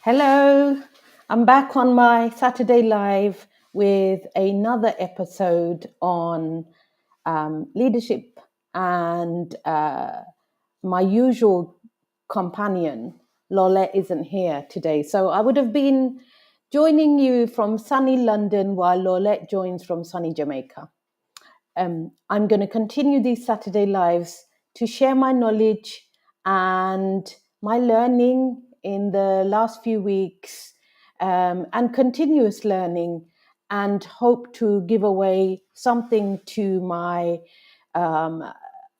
Hello, I'm back on my Saturday Live with another episode on leadership and my usual companion, Lola, isn't here today. So I would have been joining you from sunny London while Lolette joins from sunny Jamaica. I'm going to continue these Saturday lives to share my knowledge and my learning in the last few weeks and continuous learning, and hope to give away something to my um,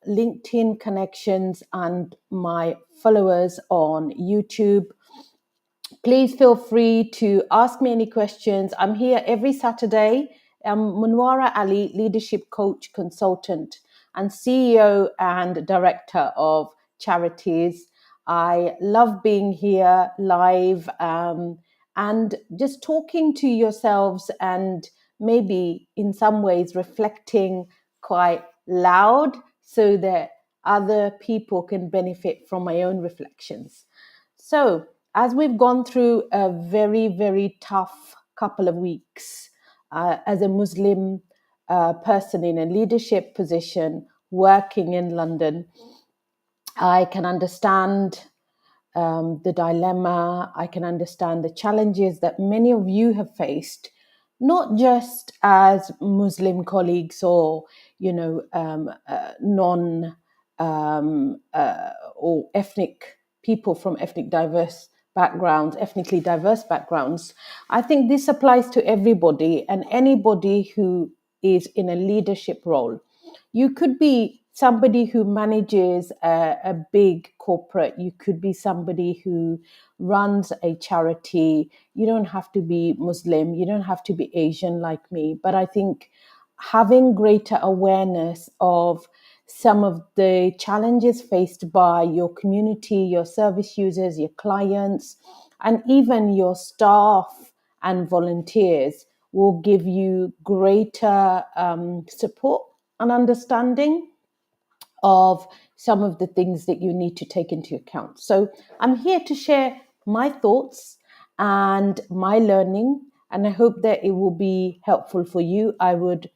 LinkedIn connections and my followers on YouTube. Please feel free to ask me any questions. I'm here every Saturday. I'm Munwara Ali, leadership coach, consultant, and CEO and director of charities. I love being here live and just talking to yourselves and maybe in some ways reflecting quite loud so that other people can benefit from my own reflections. So, as we've gone through a very, very tough couple of weeks as a Muslim person in a leadership position working in London, I can understand the dilemma. I can understand the challenges that many of you have faced, not just as Muslim colleagues or, non or ethnic people from ethnically diverse backgrounds. I think this applies to everybody and anybody who is in a leadership role. You could be somebody who manages a big corporate. You could be somebody who runs a charity. You don't have to be Muslim. You don't have to be Asian like me. But I think having greater awareness of some of the challenges faced by your community, your service users, your clients, and even your staff and volunteers will give you greater support and understanding of some of the things that you need to take into account. So I'm here to share my thoughts and my learning, and I hope that it will be helpful for you. I would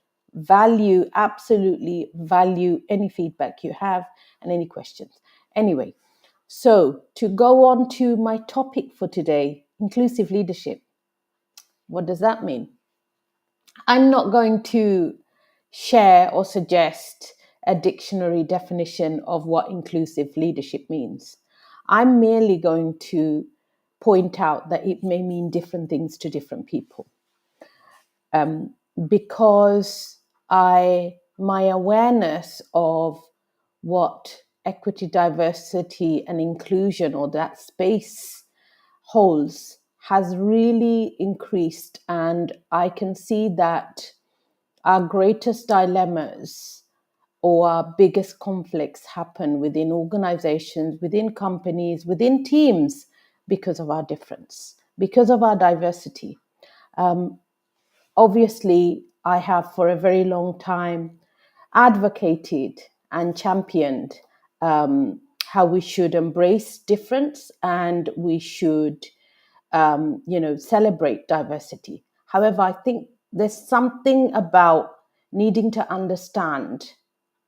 absolutely value any feedback you have and any questions. Anyway, so to go on to my topic for today, inclusive leadership. What does that mean? I'm not going to share or suggest a dictionary definition of what inclusive leadership means. I'm merely going to point out that it may mean different things to different people. Because my awareness of what equity, diversity, and inclusion, or that space, holds has really increased, and I can see that our greatest dilemmas or our biggest conflicts happen within organizations, within companies, within teams because of our difference, because of our diversity. Obviously, I have for a very long time advocated and championed how we should embrace difference and we should, celebrate diversity. However, I think there's something about needing to understand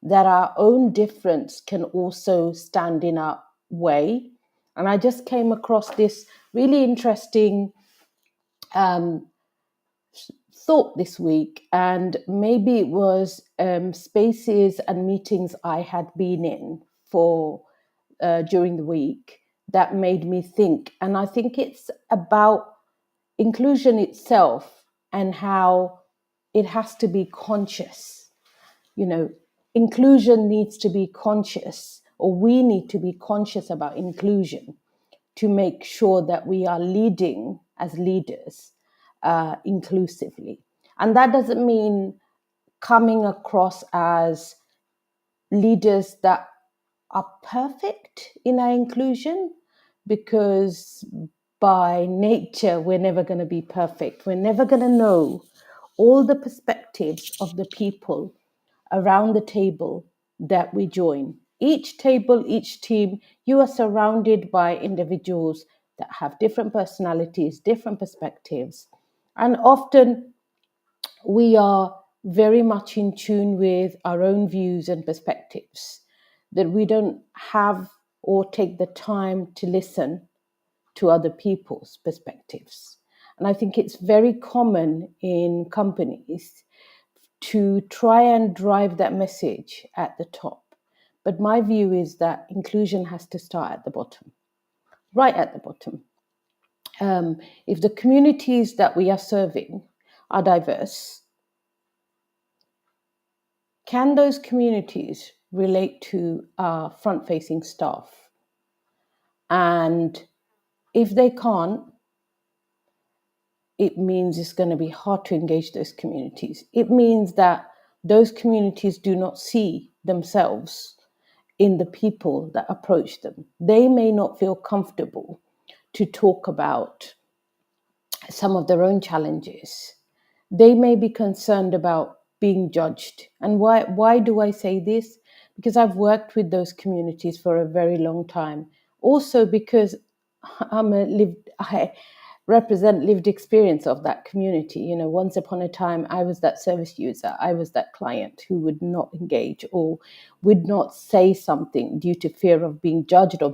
that our own difference can also stand in our way. And I just came across this really interesting thought this week, and maybe it was spaces and meetings I had been in for during the week that made me think. And I think it's about inclusion itself and how it has to be conscious. Inclusion needs to be conscious, or we need to be conscious about inclusion to make sure that we are leading as leaders inclusively. And that doesn't mean coming across as leaders that are perfect in our inclusion, because by nature, we're never going to be perfect. We're never going to know all the perspectives of the people around the table that we join. Each table, each team, you are surrounded by individuals that have different personalities, different perspectives. And often we are very much in tune with our own views and perspectives, that we don't have or take the time to listen to other people's perspectives. And I think it's very common in companies to try and drive that message at the top. But my view is that inclusion has to start at the bottom, right at the bottom. If the communities that we are serving are diverse, can those communities relate to our front facing staff? And if they can't, it means it's going to be hard to engage those communities. It means that those communities do not see themselves in the people that approach them. They may not feel comfortable to talk about some of their own challenges. They may be concerned about being judged. And why do I say this? Because I've worked with those communities for a very long time. Also because I represent lived experience of that community. You know, once upon a time, I was that service user. I was that client who would not engage or would not say something due to fear of being judged or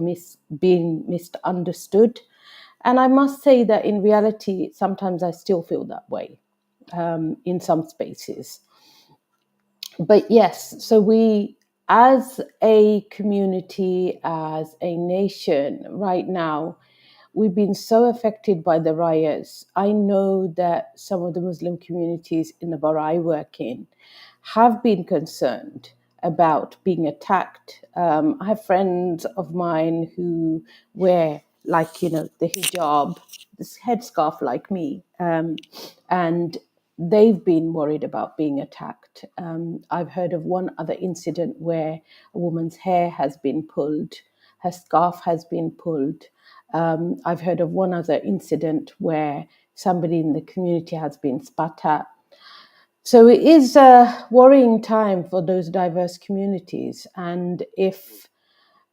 being misunderstood. And I must say that in reality, sometimes I still feel that way in some spaces. But yes, so we, as a community, as a nation, right now, we've been so affected by the riots. I know that some of the Muslim communities in the borough I work in have been concerned about being attacked. I have friends of mine who wear, like, you know, the hijab, this headscarf like me, and they've been worried about being attacked. I've heard of one other incident where a woman's hair has been pulled, her scarf has been pulled. I've heard of one other incident where somebody in the community has been spat at. So it is a worrying time for those diverse communities. And if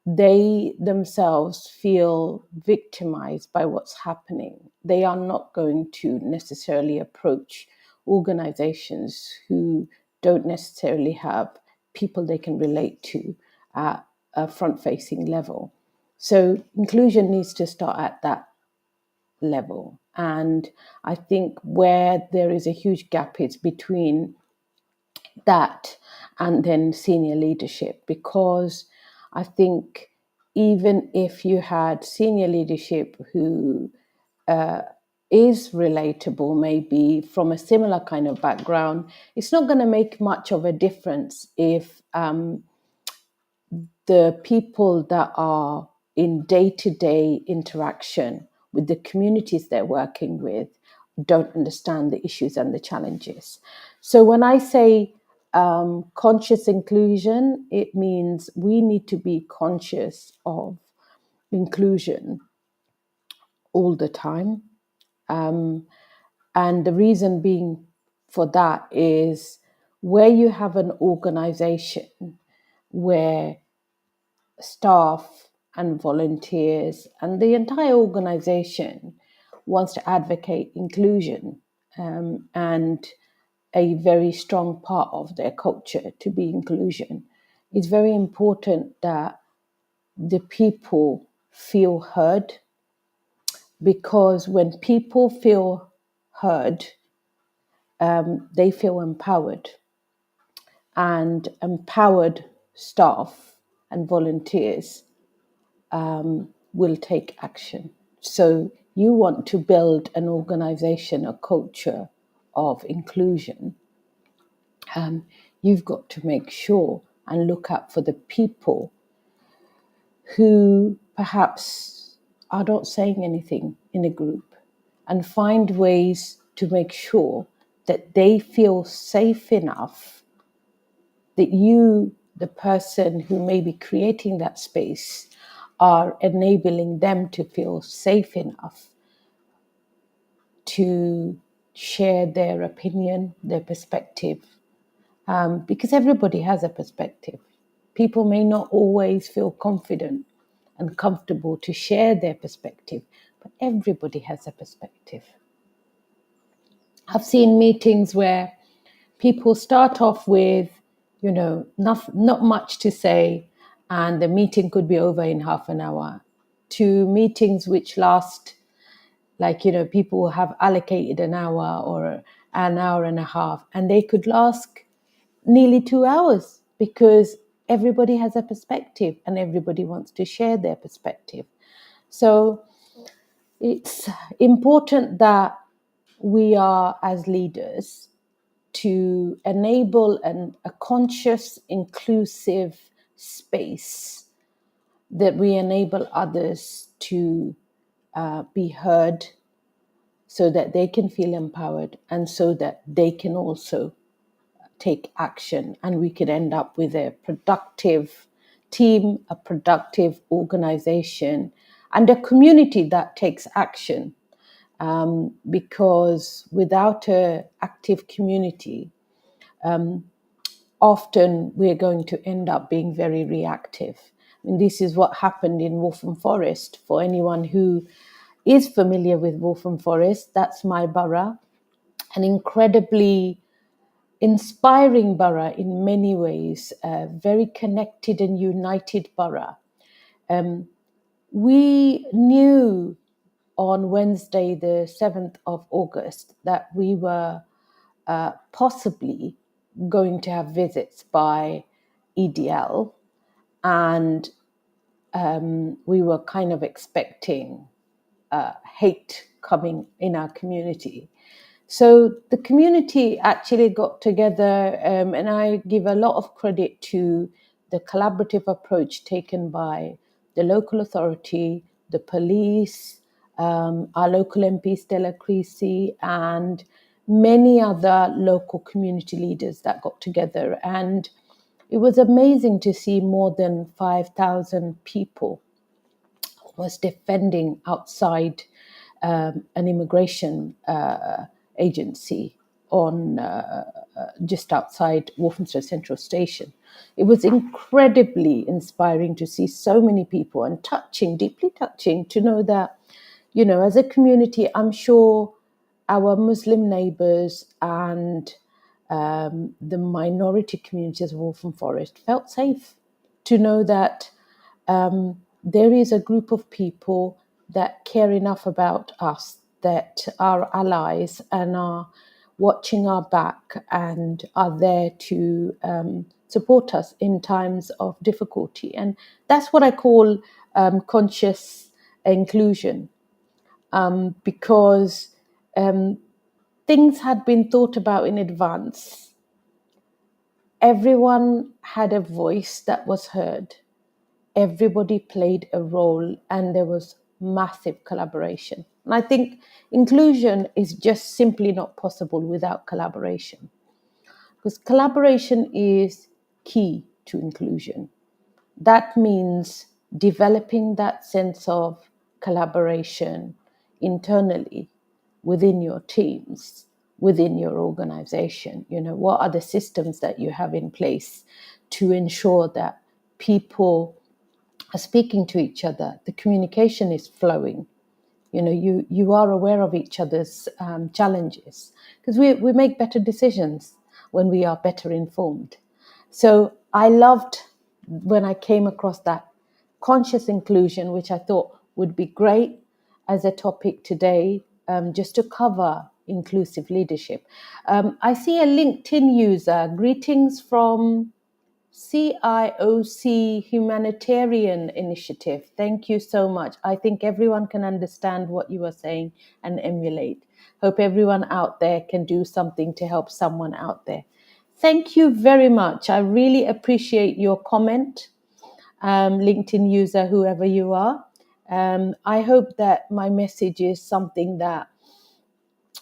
they themselves feel victimized by what's happening, they are not going to necessarily approach organizations who don't necessarily have people they can relate to at a front facing level. So inclusion needs to start at that level. And I think where there is a huge gap is between that and then senior leadership, because I think even if you had senior leadership who is relatable, maybe from a similar kind of background, it's not going to make much of a difference if the people that are in day-to-day interaction with the communities they're working with don't understand the issues and the challenges. So when I say conscious inclusion, it means we need to be conscious of inclusion all the time. And the reason being for that is where you have an organization where staff and volunteers and the entire organization wants to advocate inclusion, and a very strong part of their culture to be inclusion, it's very important that the people feel heard, because when people feel heard, they feel empowered, and empowered staff and volunteers will take action. So you want to build an organization, a culture of inclusion. You've got to make sure and look out for the people who perhaps are not saying anything in a group, and find ways to make sure that they feel safe enough that you, the person who may be creating that space, are enabling them to feel safe enough to share their opinion, their perspective, because everybody has a perspective. People may not always feel confident and comfortable to share their perspective, but everybody has a perspective. I've seen meetings where people start off with, not much to say, and the meeting could be over in half an hour, to meetings which last, like, people have allocated an hour or an hour and a half, and they could last nearly 2 hours because everybody has a perspective and everybody wants to share their perspective. So it's important that we are, as leaders, to enable a conscious, inclusive space that we enable others to be heard so that they can feel empowered and so that they can also take action, and we can end up with a productive team, a productive organization, and a community that takes action. Because without an active community, often we're going to end up being very reactive. And this is what happened in Waltham Forest. For anyone who is familiar with Waltham Forest, that's my borough, an incredibly inspiring borough in many ways, a very connected and united borough. We knew on Wednesday, the 7th of August, that we were possibly going to have visits by EDL, and we were kind of expecting hate coming in our community. So the community actually got together, and I give a lot of credit to the collaborative approach taken by the local authority, the police, our local MP Stella Creasy, and many other local community leaders that got together. And it was amazing to see more than 5,000 people was defending outside an immigration agency on just outside Walthamstow Central Station. It was incredibly inspiring to see so many people, and touching, deeply touching, to know that, as a community, I'm sure our Muslim neighbours and the minority communities of Waltham Forest felt safe to know that there is a group of people that care enough about us, that are allies and are watching our back and are there to support us in times of difficulty. And that's what I call conscious inclusion, because things had been thought about in advance. Everyone had a voice that was heard. Everybody played a role, and there was massive collaboration. And I think inclusion is just simply not possible without collaboration, because collaboration is key to inclusion. That means developing that sense of collaboration internally within your teams, within your organization. What are the systems that you have in place to ensure that people are speaking to each other, the communication is flowing. You are aware of each other's challenges, because we make better decisions when we are better informed. So I loved when I came across that conscious inclusion, which I thought would be great as a topic today, just to cover inclusive leadership. I see a LinkedIn user, greetings from CIOC Humanitarian Initiative. Thank you so much. I think everyone can understand what you are saying and emulate. Hope everyone out there can do something to help someone out there. Thank you very much. I really appreciate your comment, LinkedIn user, whoever you are. I hope that my message is something that,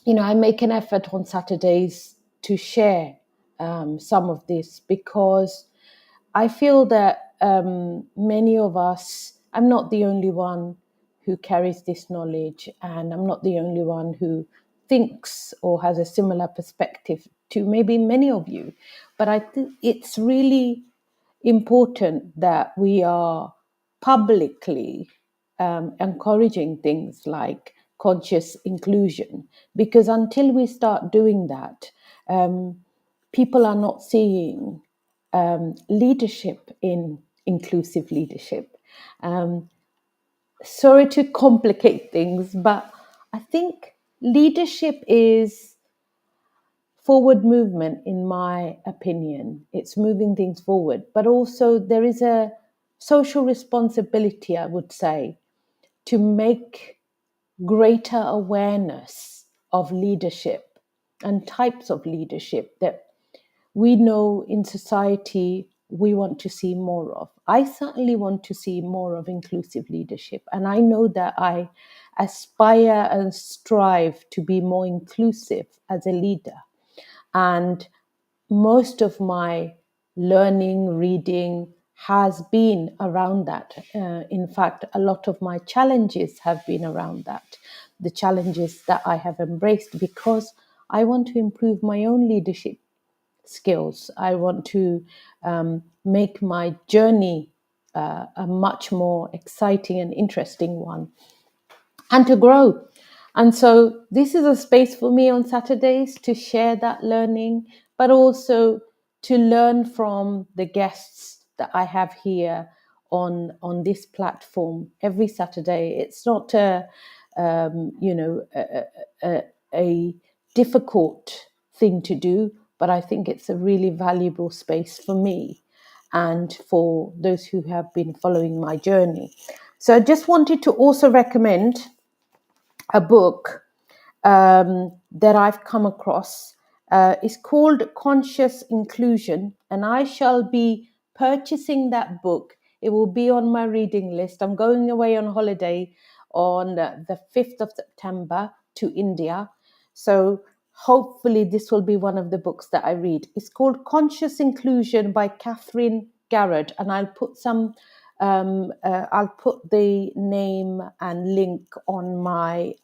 I make an effort on Saturdays to share some of this, because I feel that many of us, I'm not the only one who carries this knowledge, and I'm not the only one who thinks or has a similar perspective to maybe many of you. But I think it's really important that we are publicly encouraging things like conscious inclusion, because until we start doing that, people are not seeing leadership in inclusive leadership. Sorry to complicate things, but I think leadership is forward movement, in my opinion. It's moving things forward, but also there is a social responsibility, I would say, to make greater awareness of leadership and types of leadership that we know in society we want to see more of. I certainly want to see more of inclusive leadership, and I know that I aspire and strive to be more inclusive as a leader. And most of my learning, reading has been around that. In fact, a lot of my challenges have been around that. The challenges that I have embraced because I want to improve my own leadership skills. I want to make my journey a much more exciting and interesting one, and to grow. And so this is a space for me on Saturdays to share that learning, but also to learn from the guests that I have here on this platform every Saturday. It's not a difficult thing to do, but I think it's a really valuable space for me and for those who have been following my journey. So I just wanted to also recommend a book that I've come across. It's called Conscious Inclusion, and I shall be purchasing that book. It will be on my reading list. I'm going away on holiday on the 5th of September to India. So hopefully this will be one of the books that I read. It's called Conscious Inclusion by Catherine Garrett, and I'll put the name and link on my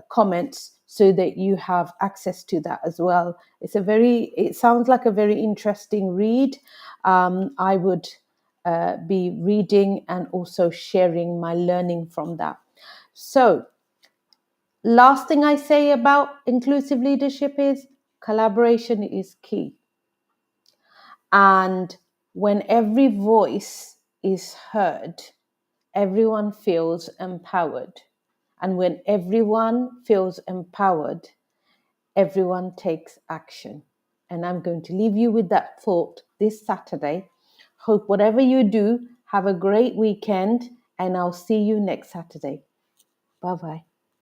comments so that you have access to that as well. It sounds like a very interesting read. I would be reading and also sharing my learning from that. So, last thing I say about inclusive leadership is collaboration is key. And when every voice is heard, everyone feels empowered. And when everyone feels empowered, everyone takes action. And I'm going to leave you with that thought this Saturday. Hope whatever you do, have a great weekend, and I'll see you next Saturday. Bye bye.